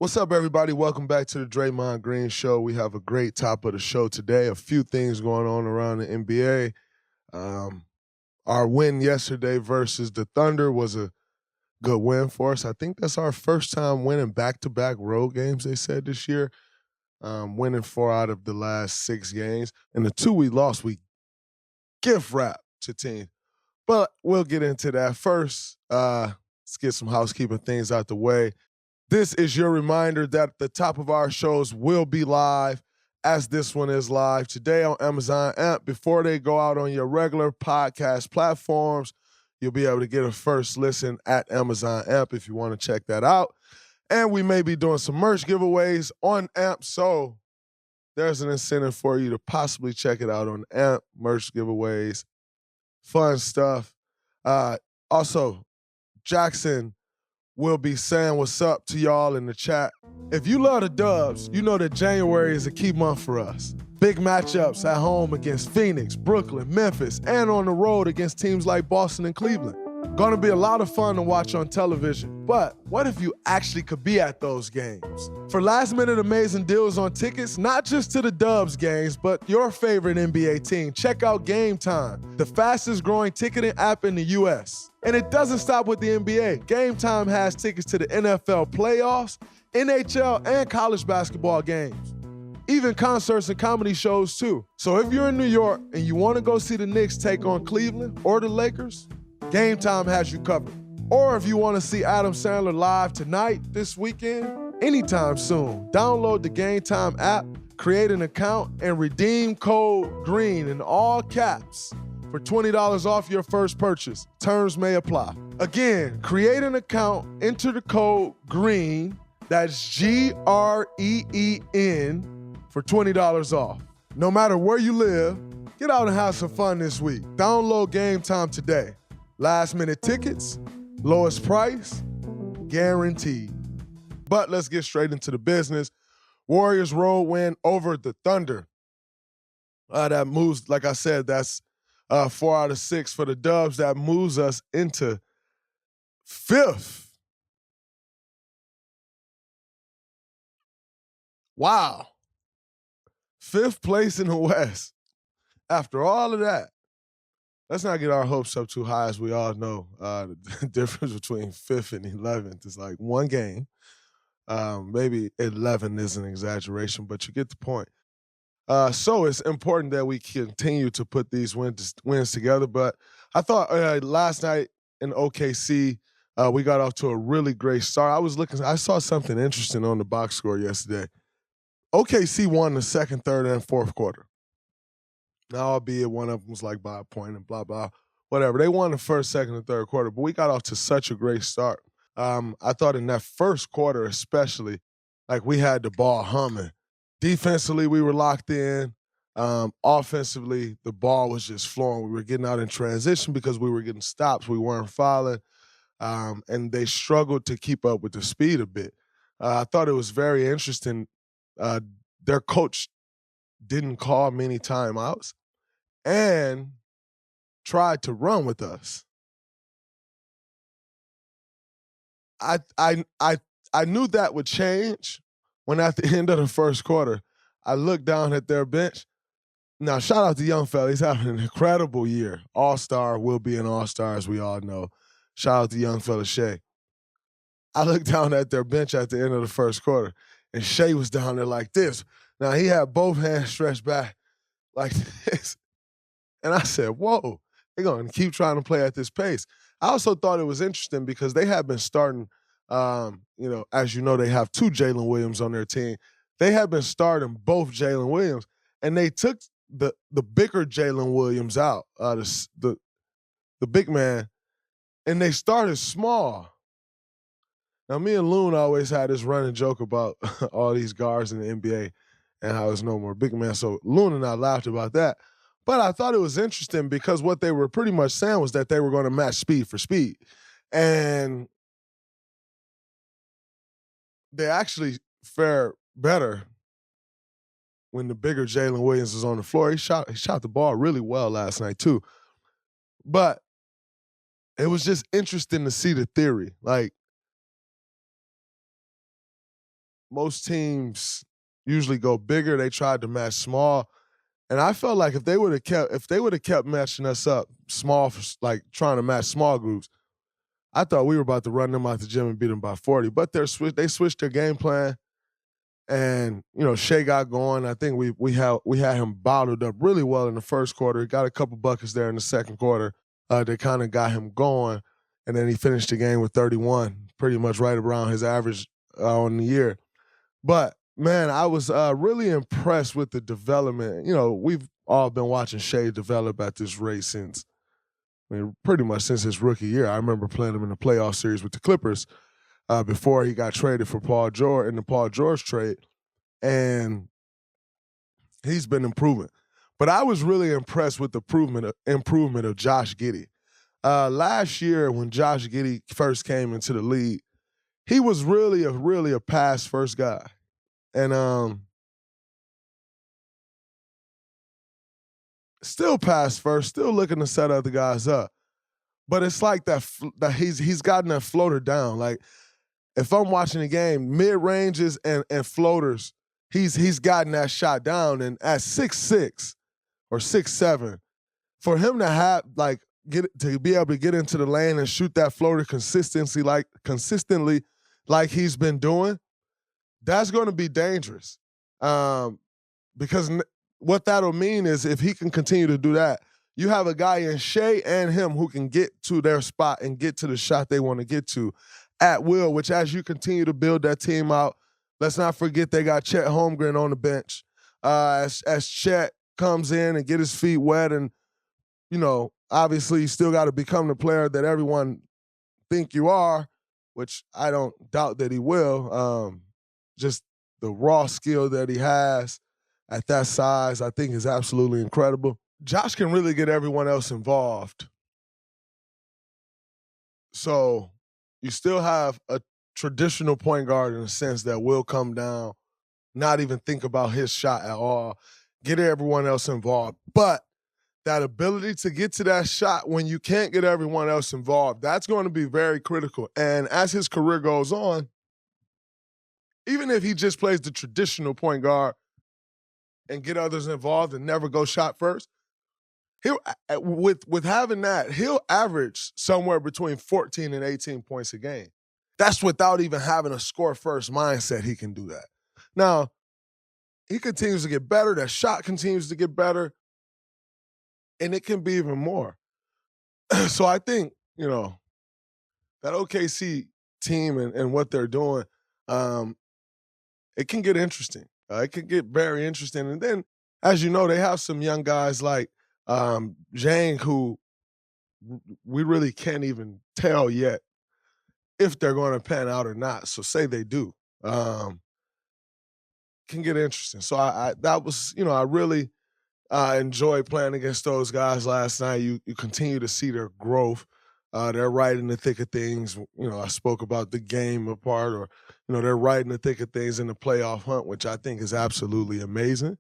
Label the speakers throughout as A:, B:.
A: What's up, everybody? Welcome back to the Draymond Green Show. We have a great top of the show today. A few things going on around the NBA. Um, our win yesterday versus the Thunder was a good win for us. I think that's our first time winning back-to-back road games, they said, this year. Winning 4 out of the last 6 games. And the 2 we lost, we gift wrapped to teams. But we'll get into that. First, let's get some housekeeping things out the way. This is your reminder that the top of our shows will be live, as this one is live today on Amazon app. Before they go out on your regular podcast platforms, you'll be able to get a first listen at Amazon app if you want to check that out. And we may be doing some merch giveaways on AMP, so there's an incentive for you to possibly check it out on AMP, merch giveaways, fun stuff. Also, Jackson will be saying what's up to y'all in the chat. If you love the Dubs, you know that January is a key month for us. Big matchups at home against Phoenix, Brooklyn, Memphis, and on the road against teams like Boston and Cleveland. Gonna be a lot of fun to watch on television, but what if you actually could be at those games? For last-minute amazing deals on tickets, not just to the Dubs games, but your favorite NBA team, check out Game Time, the fastest-growing ticketing app in the U.S. And it doesn't stop with the NBA. Game Time has tickets to the NFL playoffs, NHL, and college basketball games. Even concerts and comedy shows, too. So if you're in New York and you want to go see the Knicks take on Cleveland or the Lakers, Game Time has you covered. Or if you want to see Adam Sandler live tonight, this weekend, anytime soon, download the Game Time app, create an account, and redeem code GREEN in all caps for $20 off your first purchase. Terms may apply. Again, create an account, enter the code GREEN, that's Green, for $20 off. No matter where you live, get out and have some fun this week. Download Game Time today. Last minute tickets, lowest price, guaranteed. But let's get straight into the business. Warriors road win over the Thunder. That moves, like I said, that's 4 out of 6 for the Dubs. That moves us into 5th. Wow. 5th place in the West. After all of that, let's not get our hopes up too high. As we all know, the difference between 5th and 11th is like one game. Maybe 11 is an exaggeration, but you get the point. So it's important that we continue to put these wins together. But I thought last night in OKC, we got off to a really great start. I saw something interesting on the box score yesterday. OKC won the second, third, and fourth quarter. Now, albeit one of them was like by a point and blah, blah, whatever. They won the first, second, and third quarter, but we got off to such a great start. I thought in that first quarter especially, like we had the ball humming. Defensively, we were locked in. Offensively, the ball was just flowing. We were getting out in transition because we were getting stops. We weren't fouling. And they struggled to keep up with the speed a bit. I thought it was very interesting. Their coach didn't call many timeouts and tried to run with us. I knew that would change when at the end of the first quarter, I looked down at their bench. Now, shout out to young fella. He's having an incredible year. All-star, will be an all-star, as we all know. Shout out to young fella Shea. I looked down at their bench at the end of the first quarter, and Shea was down there like this. Now, he had both hands stretched back like this. And I said, whoa, they're going to keep trying to play at this pace. I also thought it was interesting because they have been starting, as you know, they have 2 Jalen Williams on their team. They have been starting both Jalen Williams, and they took the bigger Jalen Williams out, the big man, and they started small. Now, me and Loon always had this running joke about all these guards in the NBA and how there's no more big man. So Loon and I laughed about that. But I thought it was interesting because what they were pretty much saying was that they were going to match speed for speed. And they actually fare better when the bigger Jalen Williams is on the floor. He shot the ball really well last night too. But it was just interesting to see the theory. Like, most teams usually go bigger. They tried to match small. And I felt like if they would have kept matching us up small, like trying to match small groups, I thought we were about to run them out the gym and beat them by 40. But they switched their game plan, and Shea got going. I think we had him bottled up really well in the first quarter. He got a couple buckets there in the second quarter. They kind of got him going, and then he finished the game with 31, pretty much right around his average on the year. But man, I was really impressed with the development. We've all been watching Shea develop at this rate pretty much since his rookie year. I remember playing him in the playoff series with the Clippers before he got traded for Paul George in the Paul George trade, and he's been improving. But I was really impressed with the improvement of Josh Giddey. Last year, when Josh Giddey first came into the league, he was really a pass first guy. And still pass first, still looking to set other guys up. But it's like that he's gotten that floater down. Like, if I'm watching the game, mid-ranges and floaters, he's gotten that shot down. And at 6'6" or 6'7", for him to have to be able to get into the lane and shoot that floater consistently like he's been doing, that's going to be dangerous. Because what that'll mean is if he can continue to do that, you have a guy in Shea and him who can get to their spot and get to the shot they want to get to at will, which as you continue to build that team out, let's not forget they got Chet Holmgren on the bench. As Chet comes in and get his feet wet and, obviously you still got to become the player that everyone think you are, which I don't doubt that he will. Just the raw skill that he has at that size, I think is absolutely incredible. Josh can really get everyone else involved. So you still have a traditional point guard in a sense that will come down, not even think about his shot at all, get everyone else involved. But that ability to get to that shot when you can't get everyone else involved, that's going to be very critical. And as his career goes on, even if he just plays the traditional point guard and get others involved and never go shot first, with having that, he'll average somewhere between 14 and 18 points a game. That's without even having a score-first mindset. He can do that. Now, he continues to get better. That shot continues to get better, and it can be even more. So I think, that OKC team and what they're doing, it can get interesting. It can get very interesting. And then, as you know, they have some young guys like Zhang, who we really can't even tell yet if they're going to pan out or not. So say they do, can get interesting. So that was, I really enjoyed playing against those guys last night. You continue to see their growth. They're right in the thick of things. I spoke about the game apart, or they're right in the thick of things in the playoff hunt, which I think is absolutely amazing.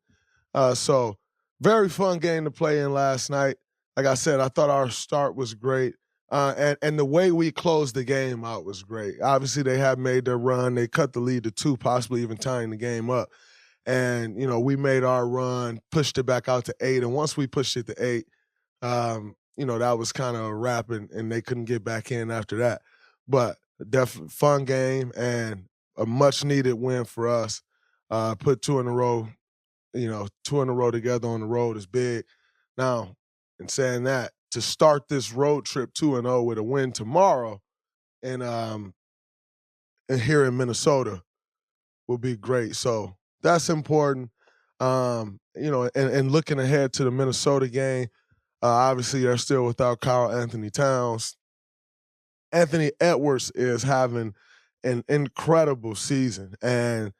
A: So very fun game to play in last night. Like I said, I thought our start was great. And the way we closed the game out was great. Obviously, they have made their run. They cut the lead to 2, possibly even tying the game up. And, we made our run, pushed it back out to 8. And once we pushed it to 8, that was kind of a wrap, and they couldn't get back in after that. But definitely fun game and a much-needed win for us. Put 2 in a row. 2 in a row together on the road is big. Now, in saying that, to start this road trip 2-0 with a win tomorrow and here in Minnesota will be great. So that's important. And looking ahead to the Minnesota game, obviously they're still without Karl Anthony Towns. Anthony Edwards is having an incredible season. And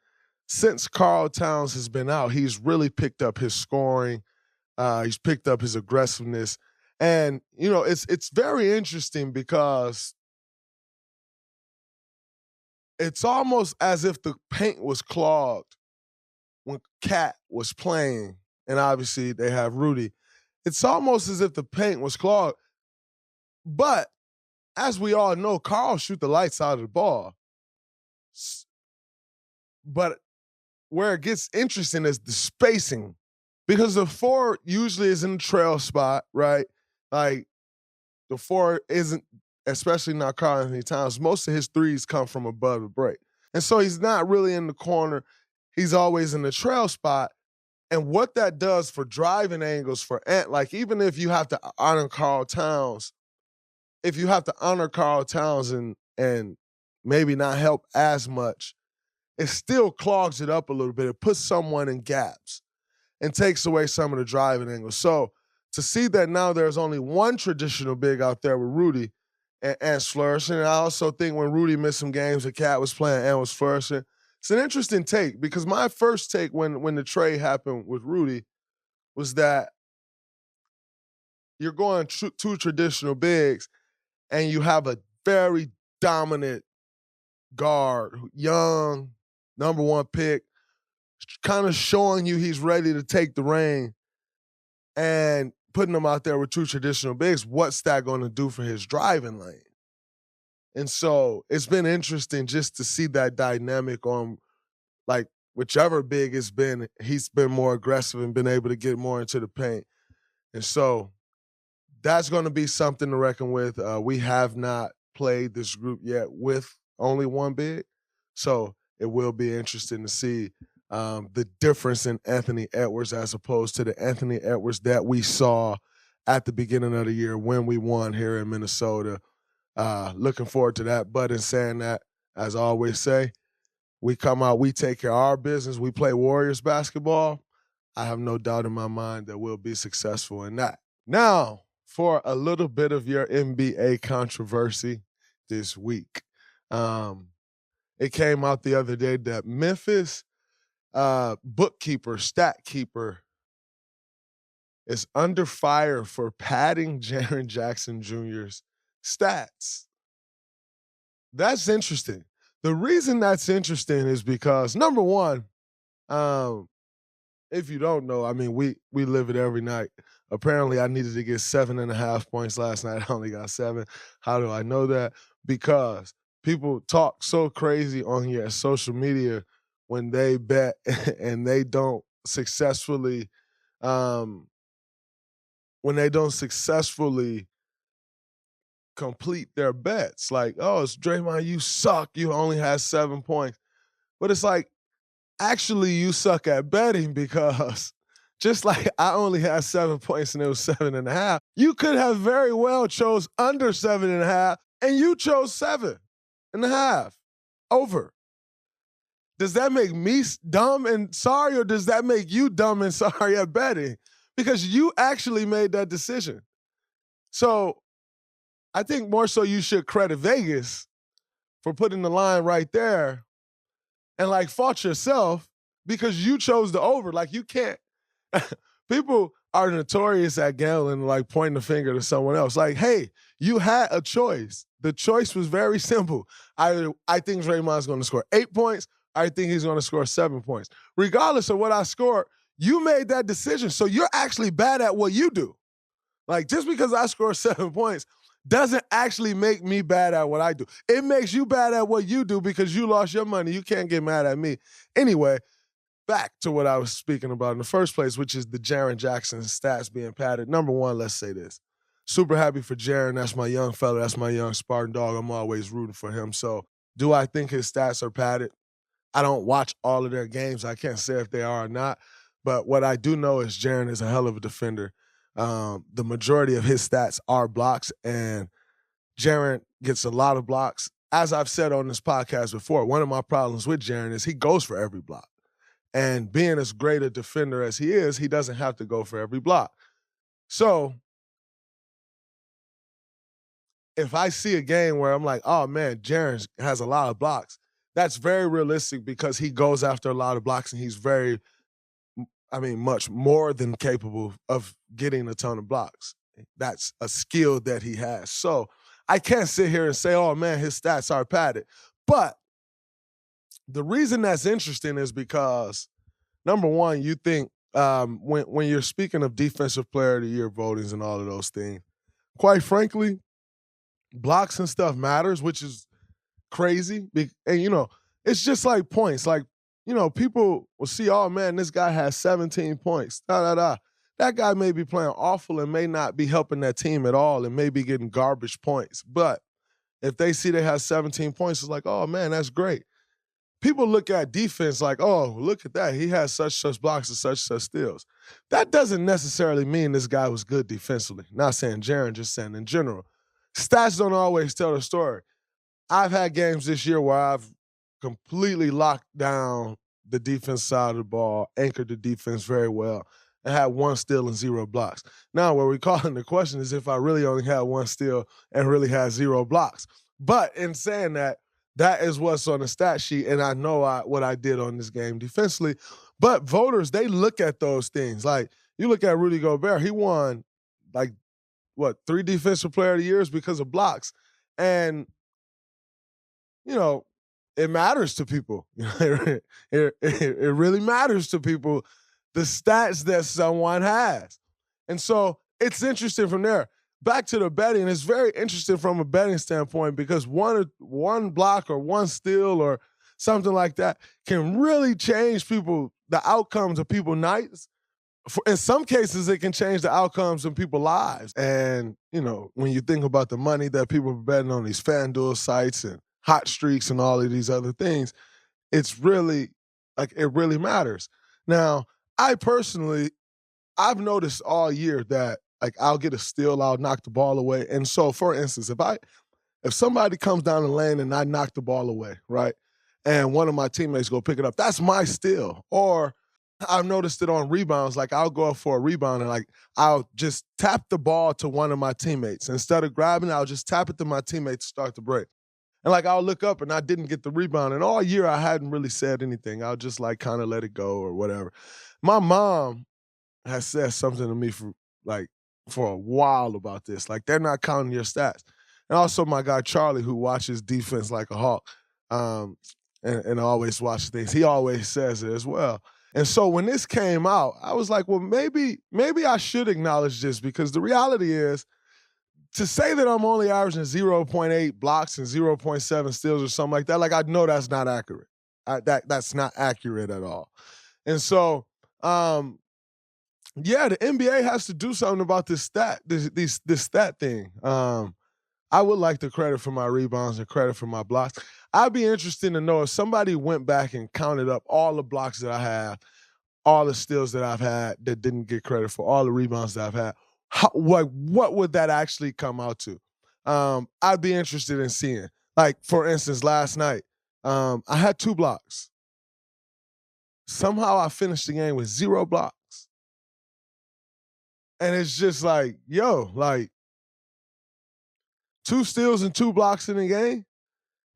A: since Karl Towns has been out, he's really picked up his scoring. He's picked up his aggressiveness. And, it's very interesting because it's almost as if the paint was clogged when Cat was playing. And obviously they have Rudy. It's almost as if the paint was clogged. But as we all know, Karl shoot the lights out of the ball. But where it gets interesting is the spacing, because the 4 usually is in the trail spot, right? Like, the 4 isn't, especially not Karl Anthony Towns, most of his threes come from above the break. And so he's not really in the corner. He's always in the trail spot. And what that does for driving angles for Ant, like, even if you have to honor Karl Towns, and maybe not help as much, it still clogs it up a little bit. It puts someone in gaps and takes away some of the driving angles. So to see that now there's only one traditional big out there with Rudy and Ant's flourishing. And I also think when Rudy missed some games, the Cat was playing, Ant was flourishing. It's an interesting take, because my first take when the trade happened with Rudy was that you're going two traditional bigs and you have a very dominant guard, young, number 1 pick, kind of showing you he's ready to take the reign, and putting him out there with 2 traditional bigs. What's that going to do for his driving lane? And so it's been interesting just to see that dynamic on, like, whichever big it's been, he's been more aggressive and been able to get more into the paint. And so that's going to be something to reckon with. We have not played this group yet with only 1 big. So it will be interesting to see the difference in Anthony Edwards as opposed to the Anthony Edwards that we saw at the beginning of the year when we won here in Minnesota. Looking forward to that. But in saying that, as I always say, we come out, we take care of our business, we play Warriors basketball. I have no doubt in my mind that we'll be successful in that. Now, for a little bit of your NBA controversy this week. It came out the other day that Memphis stat keeper, is under fire for padding Jaren Jackson Jr.'s stats. That's interesting. The reason that's interesting is because, number one, if you don't know, I mean, we live it every night. Apparently, I needed to get 7.5 points last night. I only got 7. How do I know that? Because people talk so crazy on your social media when they bet and they don't successfully, complete their bets. Like, oh, it's Draymond, you suck. You only had 7 points. But it's like, actually, you suck at betting, because just like I only had 7 points and it was 7.5, you could have very well chose under 7.5 and you chose 7.5 over. Does that make me dumb and sorry, or does that make you dumb and sorry at betting? Because you actually made that decision. So I think more so you should credit Vegas for putting the line right there and, like, fault yourself because you chose the over. Like, you can't. People are notorious at gambling, like, pointing the finger to someone else. Like, hey, you had a choice. The choice was very simple. I think Draymond's going to score 8 points. I think he's going to score 7 points. Regardless of what I scored, you made that decision. So you're actually bad at what you do. Like, just because I score 7 points doesn't actually make me bad at what I do. It makes you bad at what you do because you lost your money. You can't get mad at me. Anyway, back to what I was speaking about in the first place, which is the Jaren Jackson stats being padded. Number one, let's say this. Super happy for Jaren. That's my young fella. That's my young Spartan dog. I'm always rooting for him. So do I think his stats are padded? I don't watch all of their games. I can't say if they are or not. But what I do know is Jaren is a hell of a defender. The majority of his stats are blocks, and Jaren gets a lot of blocks. As I've said on this podcast before, one of my problems with Jaren is he goes for every block. And being as great a defender as he is, he doesn't have to go for every block. So if I see a game where I'm like, oh, man, Jaren has a lot of blocks, that's very realistic because he goes after a lot of blocks and he's much more than capable of getting a ton of blocks. That's a skill that he has. So I can't sit here and say, oh, man, his stats are padded. But the reason that's interesting is because, number one, you think when you're speaking of Defensive Player of the Year votings and all of those things, quite frankly, blocks and stuff matters, which is crazy. And, it's just like points. Like, people will see, oh man, this guy has 17 points. That guy may be playing awful and may not be helping that team at all and may be getting garbage points. But if they see they have 17 points, it's like, oh man, that's great. People look at defense like, oh, look at that. He has such blocks and such steals. That doesn't necessarily mean this guy was good defensively. Not saying Jaren, just saying in general. Stats don't always tell the story. I've had games this year where I've completely locked down the defense side of the ball, anchored the defense very well, and had 1 steal and 0 blocks. Now, what we're calling the question is if I really only had 1 steal and really had 0 blocks. But in saying that, that is what's on the stat sheet, and I know what I did on this game defensively. But voters, they look at those things. Like, you look at Rudy Gobert, he won, 3 Defensive Player of the Years because of blocks. And, it matters to people. It really matters to people, the stats that someone has. And so it's interesting from there. Back to the betting, it's very interesting from a betting standpoint because one block or 1 steal or something like that can really change the outcomes of people's nights. In some cases, it can change the outcomes of people's lives. And, when you think about the money that people are betting on these FanDuel sites and hot streaks and all of these other things, it's really, it really matters. Now, I've noticed all year that, I'll get a steal, I'll knock the ball away. And so, for instance, if somebody comes down the lane and I knock the ball away, right, and one of my teammates go pick it up, that's my steal. Or I've noticed it on rebounds. I'll go up for a rebound and I'll just tap the ball to one of my teammates. Instead of grabbing it, I'll just tap it to my teammate to start the break. And I'll look up and I didn't get the rebound. And all year I hadn't really said anything. I'll just kind of let it go or whatever. My mom has said something to me for a while about this. They're not counting your stats. And also my guy Charlie, who watches defense like a hawk, and always watches things, he always says it as well. And so when this came out, I was like, well, maybe I should acknowledge this, because the reality is, to say that I'm only averaging 0.8 blocks and 0.7 steals or something like that, I know that's not accurate. That's not accurate at all. And so, the NBA has to do something about this stat thing. I would like the credit for my rebounds and credit for my blocks. I'd be interested to know if somebody went back and counted up all the blocks that I have, all the steals that I've had that didn't get credit for, all the rebounds that I've had. What would that actually come out to? I'd be interested in seeing. For instance, last night, I had 2 blocks. Somehow I finished the game with 0 blocks. And it's just 2 steals and 2 blocks in the game.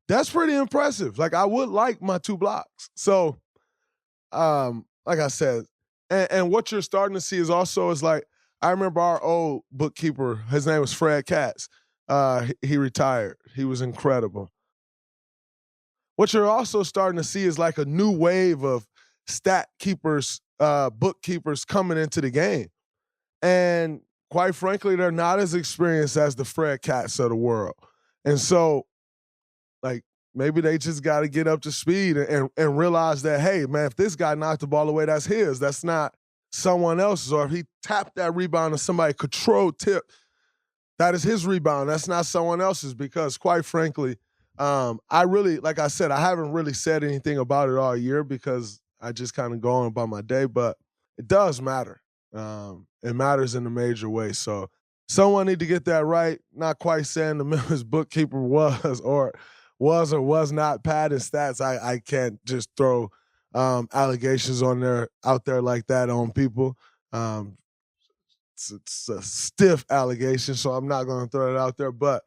A: That's pretty impressive. I would like my 2 blocks. So, like I said, and what you're starting to see is also I remember our old bookkeeper, his name was Fred Katz. He retired. He was incredible. What you're also starting to see is a new wave of stat keepers, bookkeepers coming into the game. And quite frankly, they're not as experienced as the Fred Katz of the world. And so, maybe they just got to get up to speed and realize that, hey, man, if this guy knocked the ball away, that's his. That's not someone else's. Or if he tapped that rebound and somebody controlled tip, that is his rebound. That's not someone else's, because quite frankly, I really, like I said, I haven't really said anything about it all year because I just kind of go on about my day, but it does matter. It matters in a major way. So someone need to get that right. Not quite saying the Memphis bookkeeper was or was not padding stats. I can't just throw allegations out there like that on people. It's a stiff allegation, so I'm not going to throw it out there. But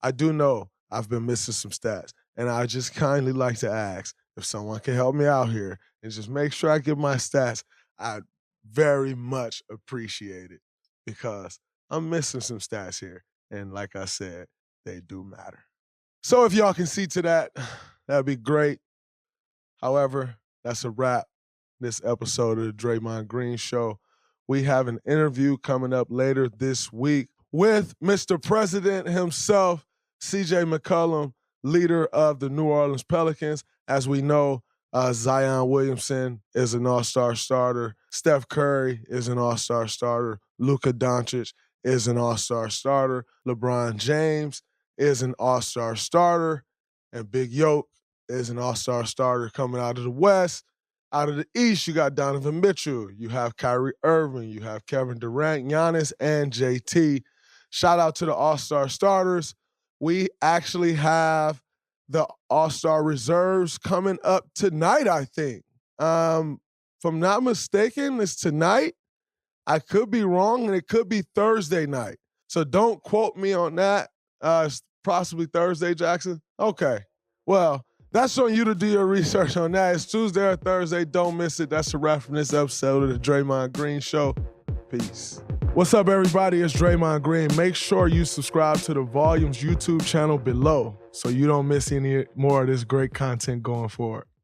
A: I do know I've been missing some stats, and I just kindly like to ask if someone can help me out here and just make sure I get my stats. I'd very much appreciate it, because I'm missing some stats here, and like I said, they do matter. So if y'all can see to that, that'd be great. However, that's a wrap. This episode of the Draymond Green Show. We have an interview coming up later this week with Mr. President himself, CJ McCollum, leader of the New Orleans Pelicans. As we know, Zion Williamson is an all-star starter. Steph Curry is an all-star starter. Luka Doncic is an all-star starter. LeBron James is an all-star starter. And Big Yoke is an all-star starter coming out of the West. Out of the East, you got Donovan Mitchell. You have Kyrie Irving. You have Kevin Durant, Giannis, and JT. Shout out to the all-star starters. We actually have the all-star reserves coming up tonight, I think. If I'm not mistaken, it's tonight. I could be wrong, and it could be Thursday night. So don't quote me on that. It's possibly Thursday, Jackson. Okay. Well, that's on you to do your research on that. It's Tuesday or Thursday. Don't miss it. That's a wrap from this episode of the Draymond Green Show. Peace. What's up, everybody? It's Draymond Green. Make sure you subscribe to the Volumes YouTube channel below so you don't miss any more of this great content going forward.